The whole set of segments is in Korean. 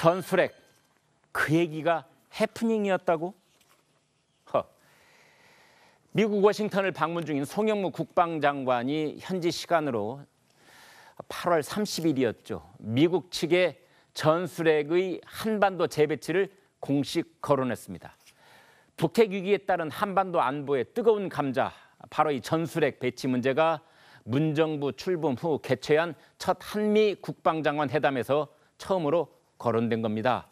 전술핵, 그 얘기가 해프닝이었다고? 미국 워싱턴을 방문 중인 송영무 국방장관이 현지 시간으로 8월 30일이었죠. 미국 측의 전술핵의 한반도 재배치를 공식 거론했습니다. 북핵 위기에 따른 한반도 안보의 뜨거운 감자, 바로 이 전술핵 배치 문제가 문정부 출범 후 개최한 첫 한미 국방장관 회담에서 처음으로 거론된 겁니다.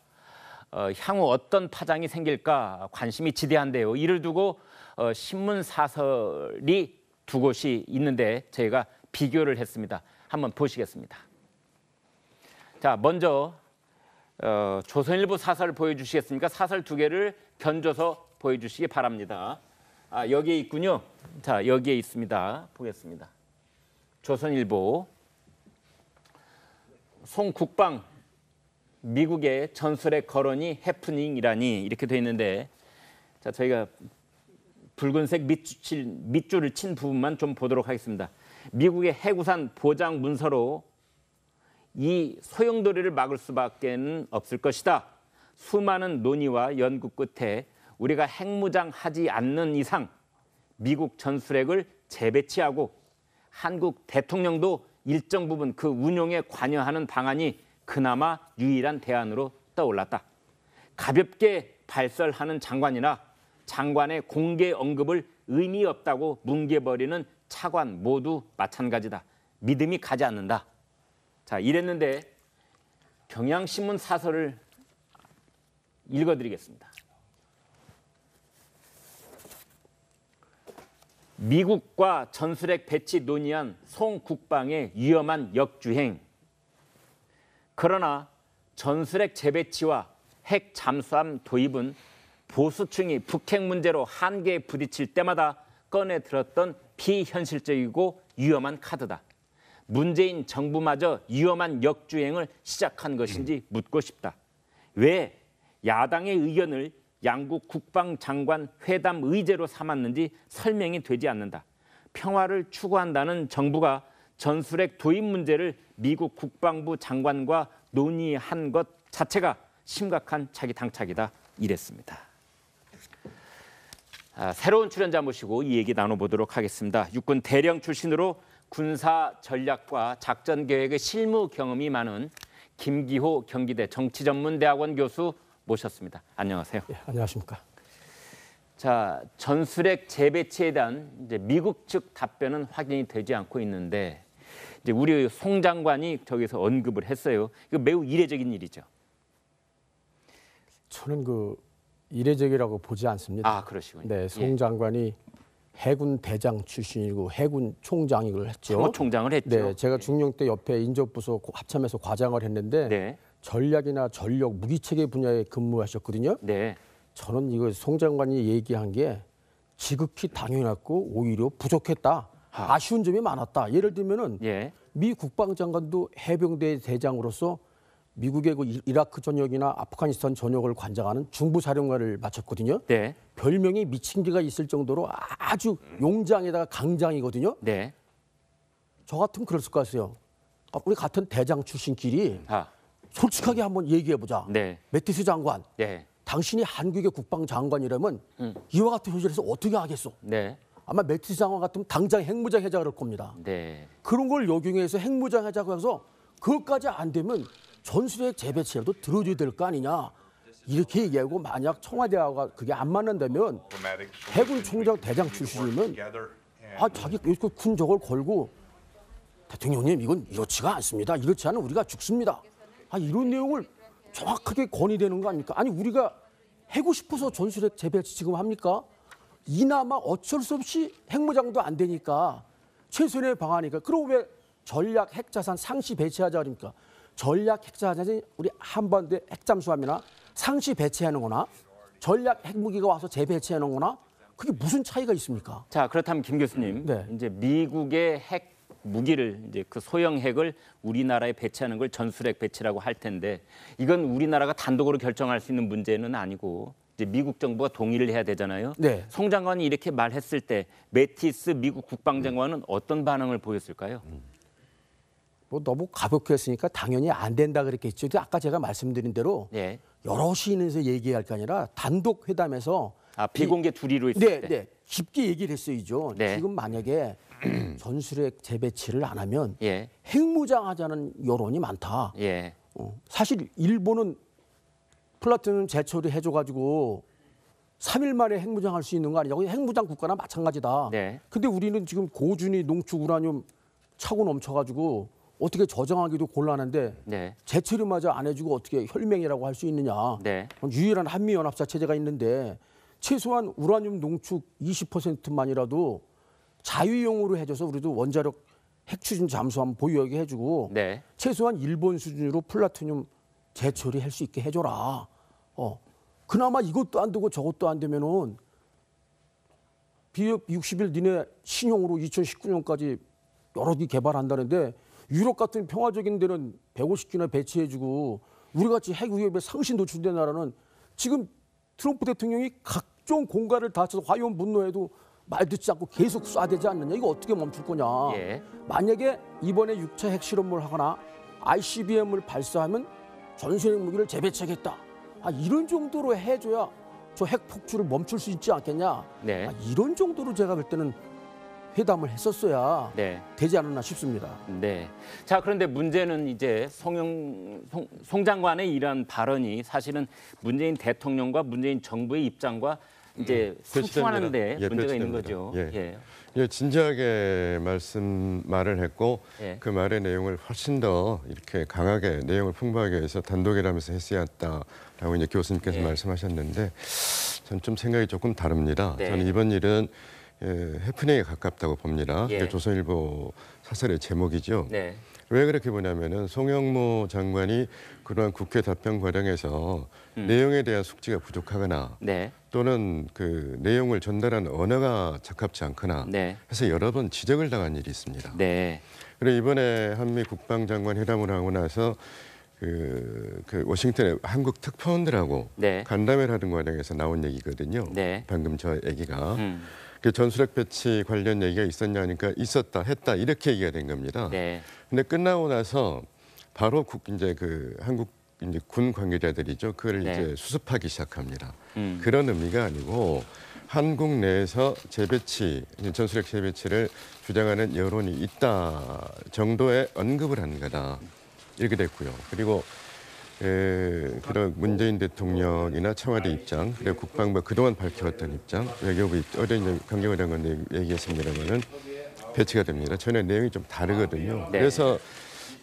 향후 어떤 파장이 생길까 관심이 지대한데요. 이를 두고 신문 사설이 두 곳이 있는데 저희가 비교를 했습니다. 한번 보시겠습니다. 자, 먼저 조선일보 사설 보여주시겠습니까? 사설 두 개를 견줘서 보여주시기 바랍니다. 여기에 있군요. 자, 여기에 있습니다. 보겠습니다. 조선일보 송 국방 미국의 전술핵 거론이 해프닝이라니 이렇게 돼 있는데, 자, 저희가 붉은색 밑줄을 친 부분만 좀 보도록 하겠습니다. 미국의 해구산 보장 문서로 이 소용돌이를 막을 수밖에 없을 것이다. 수많은 논의와 연구 끝에 우리가 핵무장하지 않는 이상 미국 전술핵을 재배치하고 한국 대통령도 일정 부분 그 운용에 관여하는 방안이 그나마 유일한 대안으로 떠올랐다. 가볍게 발설하는 장관이나 장관의 공개 언급을 의미 없다고 뭉개버리는 차관 모두 마찬가지다. 믿음이 가지 않는다. 자, 이랬는데 경향신문 사설을 읽어드리겠습니다. 미국과 전술핵 배치 논의한 송 국방의 위험한 역주행. 그러나 전술핵 재배치와 핵 잠수함 도입은 보수층이 북핵 문제로 한계에 부딪힐 때마다 꺼내 들었던 비현실적이고 위험한 카드다. 문재인 정부마저 위험한 역주행을 시작한 것인지 묻고 싶다. 왜 야당의 의견을 양국 국방장관 회담 의제로 삼았는지 설명이 되지 않는다. 평화를 추구한다는 정부가 전술핵 도입 문제를 미국 국방부 장관과 논의한 것 자체가 심각한 차기 당착이다. 이랬습니다. 새로운 출연자 모시고 이 얘기 나눠보도록 하겠습니다. 육군 대령 출신으로 군사 전략과 작전 계획의 실무 경험이 많은 김기호 경기대 정치전문대학원 교수 모셨습니다. 안녕하세요. 네, 안녕하십니까. 자, 전술핵 재배치에 대한 이제 미국 측 답변은 확인이 되지 않고 있는데, 이제 우리 송 장관이 저기서 언급을 했어요. 이거 매우 이례적인 일이죠. 저는 그 이례적이라고 보지 않습니다. 아, 그러시군요. 네, 송 장관이 해군 대장 출신이고 해군 총장을 했죠. 총장을 했죠. 네, 제가 중령 때 옆에 인접부서 합참에서 과장을 했는데 네. 전략이나 전력, 무기체계 분야에 근무하셨거든요. 네. 저는 이거 송 장관이 얘기한 게 지극히 당연했고 오히려 부족했다. 아쉬운 점이 많았다. 예를 들면은 예. 미 국방장관도 해병대 대장으로서 미국의 그 이라크 전역이나 아프가니스탄 전역을 관장하는 중부사령관을 마쳤거든요. 네. 별명이 미친 개가 있을 정도로 아주 용장에다가 강장이거든요. 네. 저 같으면 그랬을 것 같아요. 우리 같은 대장 출신끼리 솔직하게 한번 얘기해보자. 네. 매티스 장관, 네. 당신이 한국의 국방장관이라면 이와 같은 현실에서 어떻게 하겠어? 네. 아마 매티스 장관 같으면 당장 핵무장 하자 그럴 겁니다. 네. 그런 걸 요경해서 핵무장 하자고 해서 그것까지 안 되면 전술핵 재배치라도 들어줘야 될 거 아니냐. 이렇게 얘기하고 만약 청와대하고 그게 안 맞는다면 해군 총장 대장 출신이면 자기 군적을 걸고 대통령님 이건 이렇지가 않습니다. 이렇지 않으면 우리가 죽습니다. 이런 내용을 정확하게 건의되는 거 아닙니까? 아니 우리가 해고 싶어서 전술핵 재배치 지금 합니까? 이나마 어쩔 수 없이 핵무장도 안 되니까 최선의 방안이니까. 그럼 왜 전략 핵자산 상시 배치하자 그러니까? 전략 핵자산이 우리 한반도에 핵잠수함이나 상시 배치하는 거나 전략 핵무기가 와서 재배치하는 거나 그게 무슨 차이가 있습니까? 자, 그렇다면 김 교수님, 네. 이제 미국의 핵 무기를 이제 그 소형 핵을 우리나라에 배치하는 걸 전술핵 배치라고 할 텐데 이건 우리나라가 단독으로 결정할 수 있는 문제는 아니고 이제 미국 정부가 동의를 해야 되잖아요. 네. 송 장관이 이렇게 말했을 때 매티스 미국 국방장관은 어떤 반응을 보였을까요? 뭐 너무 가볍게 했으니까 당연히 안 된다 그랬겠죠. 근데 아까 제가 말씀드린 대로 예. 여럿이 있는서 얘기할 게 아니라 단독 회담에서 비공개 둘이로 있을 네, 때. 네. 깊게 얘기를 했어야죠. 네. 지금 만약에 전술핵 재배치를 안 하면 예. 핵무장하자는 여론이 많다. 예. 사실 일본은 플라토늄 재처리 해줘가지고 3일 만에 핵무장할 수 있는 거 아니냐고. 핵무장 국가나 마찬가지다. 네. 근데 우리는 지금 고준위 농축 우라늄 차고 넘쳐가지고 어떻게 저장하기도 곤란한데 네. 재처리마저 안 해주고 어떻게 혈맹이라고 할 수 있느냐. 네. 유일한 한미연합사 체제가 있는데 최소한 우라늄 농축 20%만이라도 자유용으로 해줘서 우리도 원자력 핵 추진 잠수함 보유하게 해주고 네. 최소한 일본 수준으로 플라토늄 재처리할 수 있게 해줘라. 그나마 이것도 안 되고 저것도 안 되면은 비협 60일 이내 신형으로 2019년까지 여러 개 개발한다는데 유럽 같은 평화적인 데는 150기나 배치해주고 우리같이 핵 위협에 상시 노출된 나라는 지금 트럼프 대통령이 각종 공갈을 다 쳐서 화염 분노해도 말 듣지 않고 계속 쏴대지 않느냐. 이거 어떻게 멈출 거냐. 예. 만약에 이번에 6차 핵실험을 하거나 ICBM을 발사하면 전술핵 무기를 재배치하겠다. 이런 정도로 해줘야 저 핵 폭주를 멈출 수 있지 않겠냐. 네. 이런 정도로 제가 볼 때는 회담을 했었어야 네. 되지 않았나 싶습니다. 네. 자, 그런데 문제는 이제 송 장관의 이러한 발언이 사실은 문재인 대통령과 문재인 정부의 입장과 이제 상충하는데 예, 문제가 있는 표시됩니다. 거죠. 예. 예, 진지하게 말을 했고 예. 그 말의 내용을 훨씬 더 이렇게 강하게 내용을 풍부하게 해서 단독이라면서 했어야 했다라고 이제 교수님께서 예. 말씀하셨는데 저는 좀 생각이 조금 다릅니다. 네. 저는 이번 일은 해프닝에 가깝다고 봅니다. 예. 이게 조선일보 사설의 제목이죠. 네. 왜 그렇게 보냐면은 송영무 장관이 그러한 국회 답변 과정에서 내용에 대한 숙지가 부족하거나 네. 또는 그 내용을 전달하는 언어가 적합치 않거나 네. 해서 여러 번 지적을 당한 일이 있습니다. 네. 그리고 이번에 한미 국방장관 회담을 하고 나서 그 워싱턴에 한국 특파원들하고 네. 간담회를 하는 과정에서 나온 얘기거든요. 네. 방금 저 얘기가. 그 전술핵 배치 관련 얘기가 있었냐 하니까 있었다 했다 이렇게 얘기가 된 겁니다. 네. 근데 끝나고 나서 바로 이제 그 한국 이제 군 관계자들이죠. 그걸 네. 이제 수습하기 시작합니다. 그런 의미가 아니고 한국 내에서 재배치, 전술핵 재배치를 주장하는 여론이 있다 정도의 언급을 한 거다. 이렇게 됐고요. 그리고 그런 문재인 대통령이나 청와대 입장, 그리고 국방부 그동안 밝혀왔던 입장, 외교부 입장, 어제 이제 강경화 장관 얘기했습니다만은 배치가 됩니다. 전혀 내용이 좀 다르거든요. 네. 그래서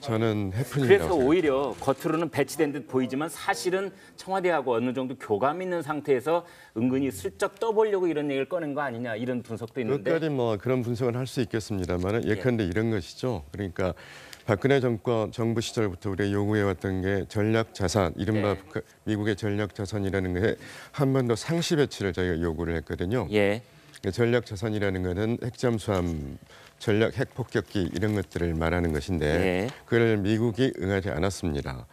저는 해프닝이라고 그래서 생각합니다. 오히려 겉으로는 배치된 듯 보이지만 사실은 청와대하고 어느 정도 교감 있는 상태에서 은근히 슬쩍 떠보려고 이런 얘기를 꺼낸 거 아니냐 이런 분석도 있는데. 끝까지 뭐 그런 분석은 할 수 있겠습니다만 예컨대 이런 것이죠. 그러니까 박근혜 정부 시절부터 우리가 요구해왔던 게 전략 자산, 이른바 네. 미국의 전략 자산이라는 게 한 번 더 상시 배치를 저희가 요구를 했거든요. 예. 전략 자산이라는 것은 핵잠수함, 전략 핵폭격기 이런 것들을 말하는 것인데 예. 그걸 미국이 응하지 않았습니다.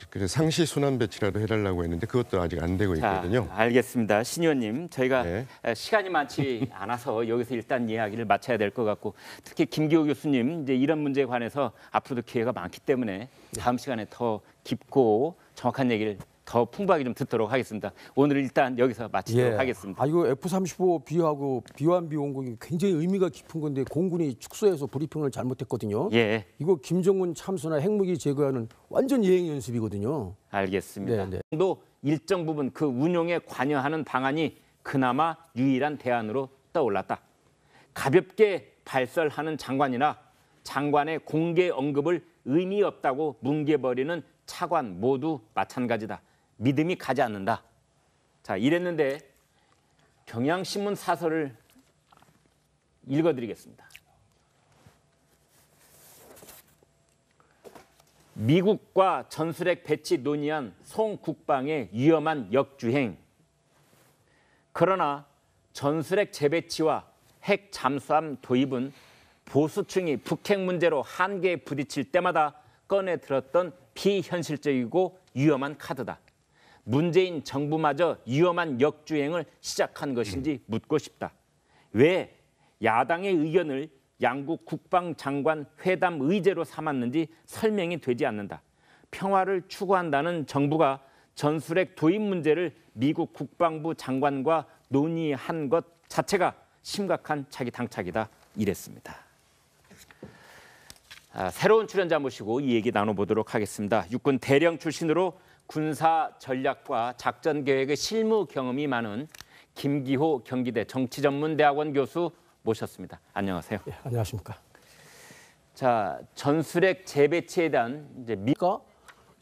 그래서 상시 순환 배치라도 해달라고 했는데 그것도 아직 안 되고 있거든요. 자, 알겠습니다. 신 의원님, 저희가 네. 시간이 많지 않아서 여기서 일단 이야기를 마쳐야 될 것 같고 특히 김기호 교수님 이제 이런 문제에 관해서 앞으로도 기회가 많기 때문에 다음 시간에 더 깊고 정확한 얘기를 더 풍부하게 좀 듣도록 하겠습니다. 오늘 일단 여기서 마치도록 하겠습니다. 이거 F-35 비하고 비완비 원공이 굉장히 의미가 깊은 건데 공군이 축소해서 브리핑을 잘못했거든요. 예, 이거 김정은 참수나 핵무기 제거하는 완전 예행 연습이거든요. 알겠습니다. 네, 또 일정 부분 그 운용에 관여하는 방안이 그나마 유일한 대안으로 떠올랐다. 가볍게 발설하는 장관이나 장관의 공개 언급을 의미 없다고 뭉개버리는 차관 모두 마찬가지다. 믿음이 가지 않는다. 자, 이랬는데 경향신문 사설을 읽어드리겠습니다. 미국과 전술핵 배치 논의한 송 국방의 위험한 역주행. 그러나 전술핵 재배치와 핵 잠수함 도입은 보수층이 북핵 문제로 한계에 부딪힐 때마다 꺼내 들었던 비현실적이고 위험한 카드다. 문재인 정부마저 위험한 역주행을 시작한 것인지 묻고 싶다. 왜 야당의 의견을 양국 국방장관 회담 의제로 삼았는지 설명이 되지 않는다. 평화를 추구한다는 정부가 전술핵 도입 문제를 미국 국방부 장관과 논의한 것 자체가 심각한 차기 당착이다 이랬습니다. 새로운 출연자 모시고 이 얘기 나눠보도록 하겠습니다. 육군 대령 출신으로 군사 전략과 작전 계획의 실무 경험이 많은 김기호 경기대 정치전문대학원 교수 모셨습니다. 안녕하세요. 예, 안녕하십니까. 자, 전술핵 재배치에 대한 이제 그러니까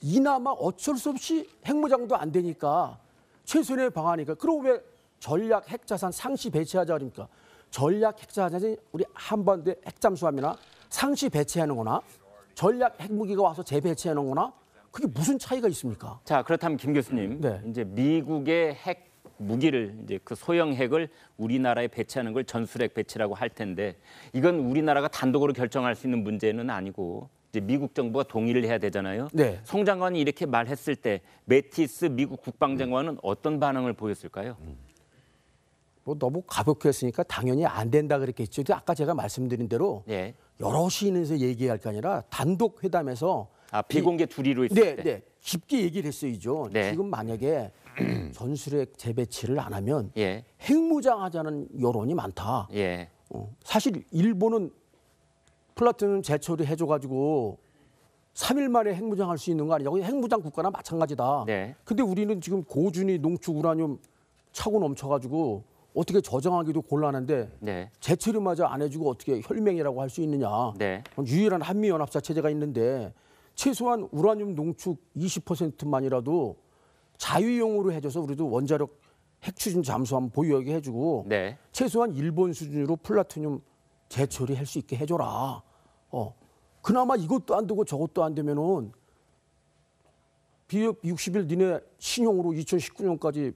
이나마 어쩔 수 없이 핵무장도 안 되니까 최선의 방안이니까 그럼 왜 전략 핵자산 상시 배치하자 그러니까 전략 핵자산이 우리 한반도의 핵잠수함이나 상시 배치하는 거나 전략 핵무기가 와서 재배치하는 거나 그게 무슨 차이가 있습니까? 자, 그렇다면 김 교수님, 네. 이제 미국의 핵 무기를 이제 그 소형 핵을 우리나라에 배치하는 걸 전술핵 배치라고 할 텐데 이건 우리나라가 단독으로 결정할 수 있는 문제는 아니고 이제 미국 정부가 동의를 해야 되잖아요. 네. 송 장관이 이렇게 말했을 때 매티스 미국 국방장관은 어떤 반응을 보였을까요? 뭐 너무 가볍게 했으니까 당연히 안 된다 그랬겠죠. 근데 아까 제가 말씀드린 대로 네. 여럿이 있는서 얘기할 게 아니라 단독 회담에서 비공개 둘이로 있을 네, 때. 네. 깊게 얘기를 했어야죠. 네. 지금 만약에 전술핵 재배치를 안 하면 예. 핵무장하자는 여론이 많다. 예. 사실 일본은 플라토늄 재처리 해줘가지고 3일 만에 핵무장할 수 있는 거 아니냐고. 핵무장 국가나 마찬가지다. 네. 근데 우리는 지금 고준위 농축 우라늄 차고 넘쳐가지고 어떻게 저장하기도 곤란한데 네. 재처리마저 안 해주고 어떻게 혈맹이라고 할 수 있느냐. 네. 유일한 한미연합사 체제가 있는데 최소한 우라늄 농축 20%만이라도 자유용으로 해줘서 우리도 원자력 핵 추진 잠수함 보유하게 해주고 네. 최소한 일본 수준으로 플라토늄 재처리할 수 있게 해줘라. 그나마 이것도 안 되고 저것도 안 되면은 비협 60일 이내 신형으로 2019년까지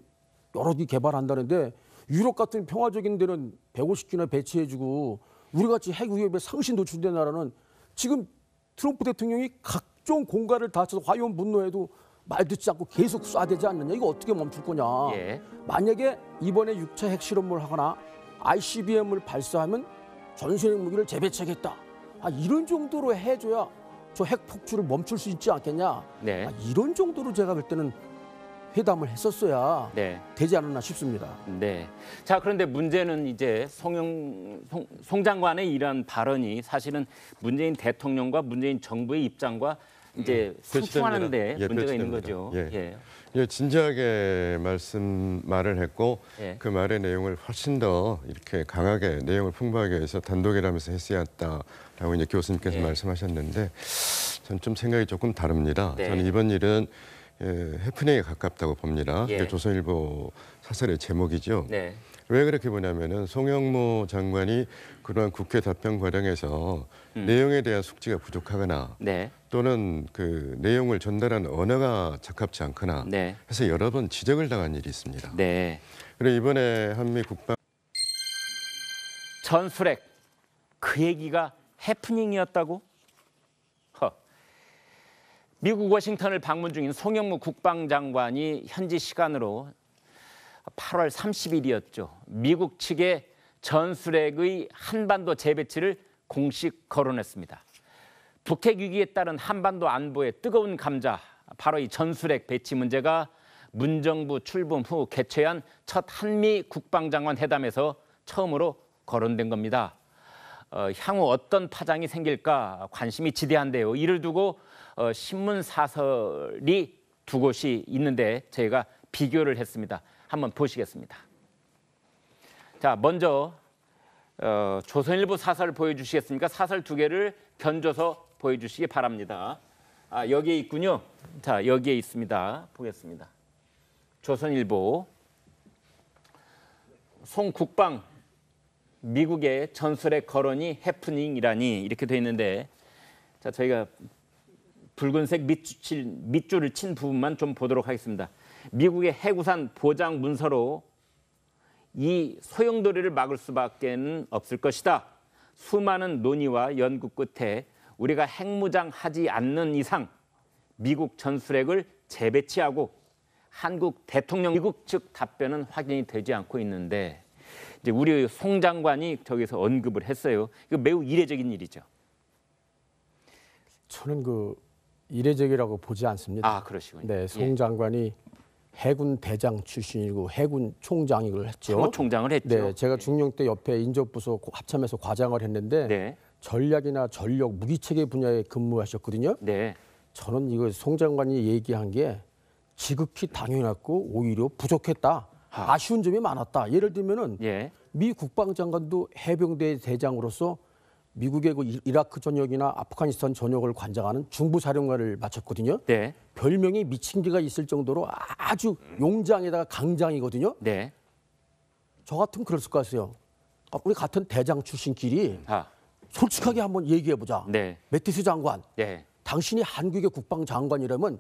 여러 개 개발한다는데 유럽 같은 평화적인 데는 150기나 배치해주고 우리 같이 핵 위협에 상시 노출된 나라는 지금 트럼프 대통령이 각종 공갈을 다 쳐서 화염 분노해도 말 듣지 않고 계속 쏴대지 않느냐. 이거 어떻게 멈출 거냐. 예. 만약에 이번에 6차 핵실험을 하거나 ICBM을 발사하면 전술핵 무기를 재배치하겠다. 이런 정도로 해줘야 저 핵 폭주를 멈출 수 있지 않겠냐. 네. 이런 정도로 제가 볼 때는 회담을 했었어야 네. 되지 않았나 싶습니다. 네. 자, 그런데 문제는 이제 송 장관의 이런 발언이 사실은 문재인 대통령과 문재인 정부의 입장과 이제 상충하는데 예, 문제가 있는 표시됩니다. 거죠. 예. 예, 진지하게 말을 했고 예. 그 말의 내용을 훨씬 더 이렇게 강하게 내용을 풍부하게 해서 단독이라면서 했어야 했다라고 이제 교수님께서 예. 말씀하셨는데 저는 좀 생각이 조금 다릅니다. 네. 저는 이번 일은 해프닝에 가깝다고 봅니다. 예. 그게 조선일보 사설의 제목이죠. 네. 왜 그렇게 보냐면은 송영무 장관이 그러한 국회 답변 과정에서 내용에 대한 숙지가 부족하거나 네. 또는 그 내용을 전달한 언어가 적합치 않거나 네. 해서 여러 번 지적을 당한 일이 있습니다. 네. 그리고 이번에 한미 국방 전술핵 그 얘기가 해프닝이었다고? 미국 워싱턴을 방문 중인 송영무 국방장관이 현지 시간으로 8월 30일이었죠. 미국 측에 전술핵의 한반도 재배치를 공식 거론했습니다. 북핵 위기에 따른 한반도 안보의 뜨거운 감자, 바로 이 전술핵 배치 문제가 문정부 출범 후 개최한 첫 한미 국방장관 회담에서 처음으로 거론된 겁니다. 향후 어떤 파장이 생길까 관심이 지대한데요. 이를 두고 신문 사설이 두 곳이 있는데 저희가 비교를 했습니다. 한번 보시겠습니다. 자, 먼저 조선일보 사설 보여주시겠습니까? 사설 두 개를 견줘서 보여주시기 바랍니다. 여기에 있군요. 자, 여기에 있습니다. 보겠습니다. 조선일보 송 국방 미국의 전술핵 거론이 해프닝이라니 이렇게 돼 있는데 자, 저희가 붉은색 밑줄을 친 부분만 좀 보도록 하겠습니다. 미국의 해구산 보장 문서로 이 소용돌이를 막을 수밖에 없을 것이다. 수많은 논의와 연구 끝에 우리가 핵무장하지 않는 이상 미국 전술핵을 재배치하고 한국 대통령 미국 측 답변은 확인이 되지 않고 있는데 이제 우리 송 장관이 저기서 언급을 했어요. 이거 매우 이례적인 일이죠. 저는 그 이례적이라고 보지 않습니다. 아, 그러시군요. 네, 송 장관이 해군 대장 출신이고 해군 총장을 했죠. 참모총장을 했죠. 네, 제가 중령 때 옆에 인접부서 합참에서 과장을 했는데 네. 전략이나 전력, 무기체계 분야에 근무하셨거든요. 네. 저는 이거 송 장관이 얘기한 게 지극히 당연했고 오히려 부족했다. 아쉬운 점이 많았다. 예를 들면은 예. 미 국방장관도 해병대 대장으로서 미국의 그 이라크 전역이나 아프가니스탄 전역을 관장하는 중부사령관을 마쳤거든요. 네. 별명이 미친 개가 있을 정도로 아주 용장에다가 강장이거든요. 네. 저 같으면 그랬을 것 같아요. 우리 같은 대장 출신끼리 아. 솔직하게 한번 얘기해보자. 네. 매티스 장관, 네. 당신이 한국의 국방장관이라면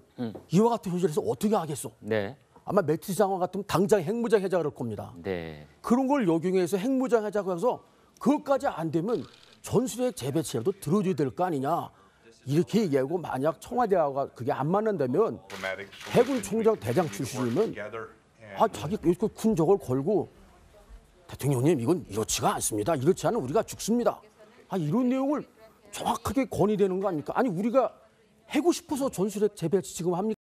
이와 같은 현실에서 어떻게 하겠소? 네. 아마 매티스 장관 같으면 당장 핵무장 하자 그럴 겁니다. 네. 그런 걸 요경해서 핵무장 하자고 해서 그것까지 안 되면 전술핵 재배치라도 들어줘야 될 거 아니냐. 이렇게 얘기하고 만약 청와대하고 그게 안 맞는다면 해군 총장 대장 출신이면 자기 군 저걸 걸고 대통령님 이건 이렇지가 않습니다. 이렇지 않으면 우리가 죽습니다. 이런 내용을 정확하게 건의되는 거 아닙니까? 아니 우리가 해고 싶어서 전술핵 재배치 지금 합니까?